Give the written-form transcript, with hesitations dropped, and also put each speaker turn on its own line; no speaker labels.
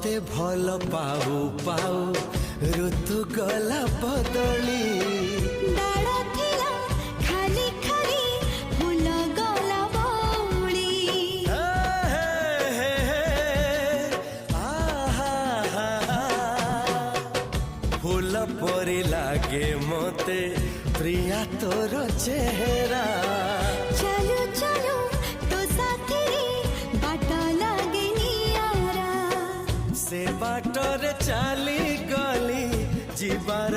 तोते भल पाऊ पाऊ ऋतु गला बदली
डाळ थिला खाली खाली फूल गला बौली
फूल परी लागे मते प्रिया तोर चेहरा
चलो चलो तो साथी बाट लागे नियारा
से बाटरे चली गली जीवार